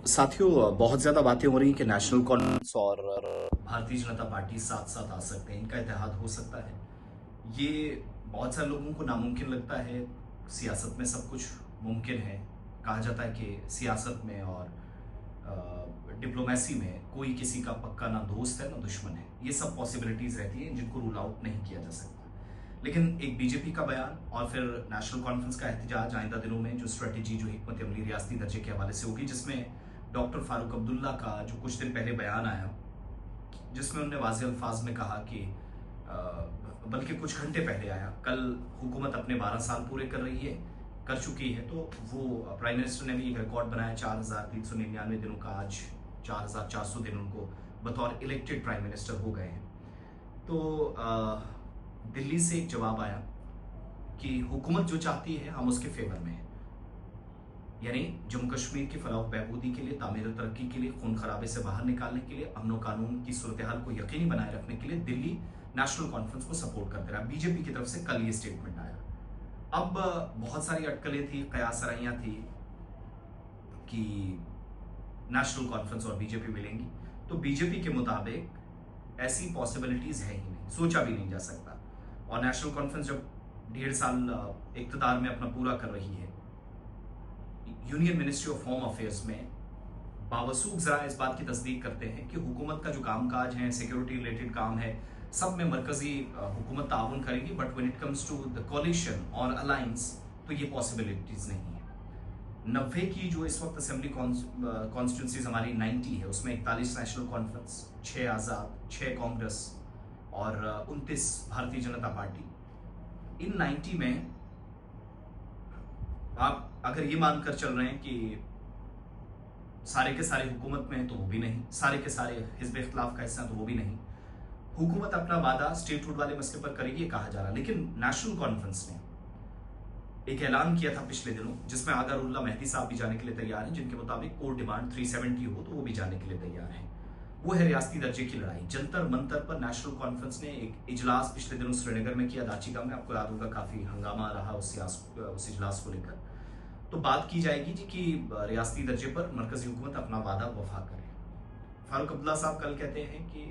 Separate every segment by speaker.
Speaker 1: साथियों, बहुत ज्यादा बातें हो रही हैं कि नेशनल कॉन्फ्रेंस और भारतीय जनता पार्टी साथ साथ आ सकते हैं, इनका इत्तेहाद हो सकता है। ये बहुत सारे लोगों को नामुमकिन लगता है। सियासत में सब कुछ मुमकिन है। कहा जाता है कि सियासत में और डिप्लोमेसी में कोई किसी का पक्का ना दोस्त है ना दुश्मन है। ये सब पॉसिबिलिटीज रहती हैं जिनको रूल आउट नहीं किया जा सकता। लेकिन एक बीजेपी का बयान और फिर नेशनल कॉन्फ्रेंस का एहतजाज आइंदा दिनों में जो स्ट्रेटेजी जो हिकमत अमली रियासती दर्जे के हवाले से होगी, जिसमें डॉक्टर फारूक अब्दुल्ला का जो कुछ दिन पहले बयान आया, जिसमें उन्होंने वाज़ेह अल्फाज में कहा कि बल्कि कुछ घंटे पहले आया, कल हुकूमत अपने 12 साल पूरे कर चुकी है। तो वो प्राइम मिनिस्टर ने भी एक रिकॉर्ड बनाया, 4,399 दिनों का। आज 4,400 दिन उनको बतौर इलेक्टेड प्राइम मिनिस्टर हो गए हैं। तो दिल्ली से एक जवाब आया कि हुकूमत जो चाहती है हम उसके फेवर में हैं। यानी जम्मू कश्मीर की फलाह बहबूदी के लिए, तामीर तरक्की के लिए, खून खराबे से बाहर निकालने के लिए, अमन कानून की सूरत हाल को यकीनी बनाए रखने के लिए दिल्ली नेशनल कॉन्फ्रेंस को सपोर्ट करते रहा। बीजेपी की तरफ से कल ये स्टेटमेंट आया। अब बहुत सारी अटकलें थी, कयासराइयां थी कि नेशनल कॉन्फ्रेंस और बीजेपी मिलेंगी। तो बीजेपी के मुताबिक ऐसी पॉसिबिलिटीज है ही नहीं, सोचा भी नहीं जा सकता। और नेशनल कॉन्फ्रेंस जब 1.5 साल इक्तदार में अपना पूरा कर रही है, union ministry of home affairs में बावसूख जरा इस बात की तस्दीक करते हैं कि हुकूमत का जो कामकाज है, सिक्योरिटी रिलेटेड काम है, सब में मरकजी हुकूमत ताउन करेगी। But when it comes to the coalition और अलायंस, तो ये पॉसिबिलिटीज नहीं है। 90 की जो इस वक्त असेंबली कॉन्स्टिट्यूंसीज हमारी 90 है, उसमें 41 नेशनल कॉन्फ्रेंस, 6 आज़ाद, 6 कांग्रेस और 29 भारतीय जनता पार्टी। इन 90 में आप अगर ये मानकर चल रहे हैं कि सारे के सारे हुकूमत में हैं, तो वो भी नहीं। सारे के सारे हिज़्ब इख्तिलाफ का हिस्सा, तो वो भी नहीं। हुकूमत अपना वादा स्टेटहुड वाले मसले पर करेगी, ये कहा जा रहा। लेकिन नेशनल कॉन्फ्रेंस ने एक ऐलान किया था पिछले दिनों, जिसमें आगारुल्लाह मेहदी साहब भी जाने के लिए तैयार हैं, जिनके मुताबिक कोर डिमांड 370 हो तो वो भी जाने के लिए तैयार हैं। वो है रियासती दर्जे की लड़ाई। जंतर मंतर पर नेशनल कॉन्फ्रेंस ने एक इजलास पिछले दिनों श्रीनगर में किया, दाचिका में। आपको याद होगा काफी हंगामा रहा उस इजलास को लेकर। तो बात की जाएगी जी कि रियासती दर्जे पर मरकजी हुकूमत अपना वादा वफा करे। फारूक अब्दुल्ला साहब कल कहते हैं कि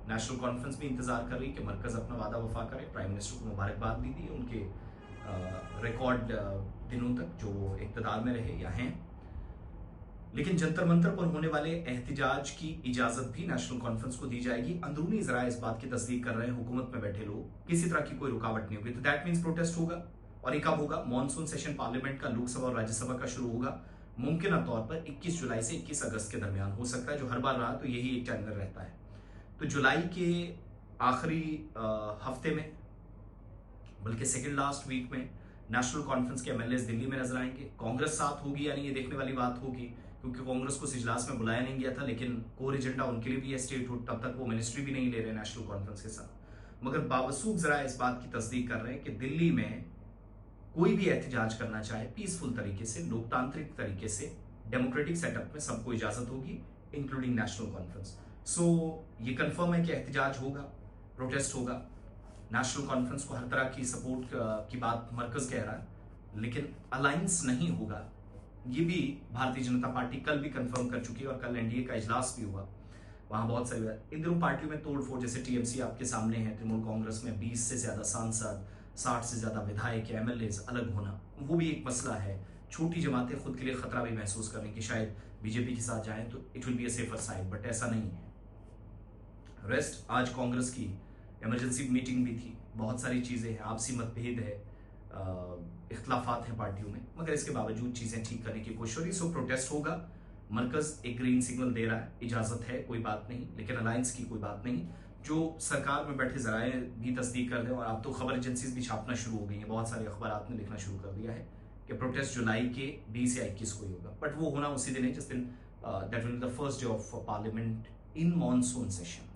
Speaker 1: नेशनल कॉन्फ्रेंस भी इंतजार कर रही कि मरकज अपना वादा वफा करे। प्राइम मिनिस्टर को मुबारकबाद भी दी उनके रिकॉर्ड दिनों तक जो वो इक़्तिदार में रहे या हैं। लेकिन जंतर मंतर पर होने वाले एहतजाज की इजाजत भी नेशनल कॉन्फ्रेंस को दी जाएगी। अंदरूनी जरा इस बात की तस्दीक कर रहे हैं हुकूमत में बैठे लोग, किसी तरह की कोई रुकावट नहीं होगी। तो दैट मीन्स प्रोटेस्ट होगा। और ये कब होगा? मॉनसून सेशन पार्लियामेंट का लोकसभा और राज्यसभा का शुरू होगा, मुमकिन तौर पर 21 जुलाई से 21 अगस्त के दरमियान हो सकता है। जो हर बार रहा तो यही एक टेंडर रहता है। तो जुलाई के आखिरी हफ्ते में, बल्कि सेकेंड लास्ट वीक में, नेशनल कॉन्फ्रेंस के एमएलए दिल्ली में नजर आएंगे। कांग्रेस साथ होगी या नहीं, ये देखने वाली बात होगी, क्योंकि कांग्रेस को इस इजलास में बुलाया नहीं गया था। लेकिन कोर एजेंडा उनके लिए भी है स्टेटहुड, तब तक वो मिनिस्ट्री भी नहीं ले रहे नेशनल कॉन्फ्रेंस के साथ। मगर बावसूख जरा इस बात की तस्दीक कर रहे हैं कि दिल्ली में कोई भी एहतजाज करना चाहे पीसफुल तरीके से, लोकतांत्रिक तरीके से, डेमोक्रेटिक सेटअप में सबको इजाजत होगी, इंक्लूडिंग नेशनल कॉन्फ्रेंस। सो ये कंफर्म है कि एहतजाज होगा, प्रोटेस्ट होगा। नेशनल कॉन्फ्रेंस को हर तरह की सपोर्ट की बात मरकज कह रहा है, लेकिन अलायंस नहीं होगा, ये भी भारतीय जनता पार्टी कल भी कंफर्म कर चुकी है। और कल एनडीए का इजलास भी हुआ, वहां बहुत सारे इन दोनों पार्टियों में तोड़फोड़, जैसे टीएमसी आपके सामने है, तृणमूल कांग्रेस में 20 से ज्यादा सांसद, 60 से ज्यादा विधायक, एमएलए अलग होना, वो भी एक मसला है। छोटी जमातें खुद के लिए खतरा भी महसूस करें कि शायद बीजेपी के साथ जाएं तो it will be a safer side, but ऐसा नहीं है। रेस्ट, आज कांग्रेस की इमरजेंसी मीटिंग भी थी, बहुत सारी चीजें हैं, आपसी मतभेद है, इख्तलाफात हैं पार्टियों में, मगर इसके बावजूद चीजें ठीक करने की कोशिश हो रही। सो प्रोटेस्ट होगा, मरकज एक ग्रीन सिग्नल दे रहा है, इजाजत है, कोई बात नहीं, लेकिन अलायंस की कोई बात नहीं। जो सरकार में बैठे जराए भी तस्दीक कर दें, और अब तो खबर एजेंसीज भी छापना शुरू हो गई हैं, बहुत सारे अखबार ने लिखना शुरू कर दिया है कि प्रोटेस्ट जुलाई के 20 या 21 को ही होगा। बट वो होना उसी दिन है जिस दिन that will be the first day of parliament in monsoon session.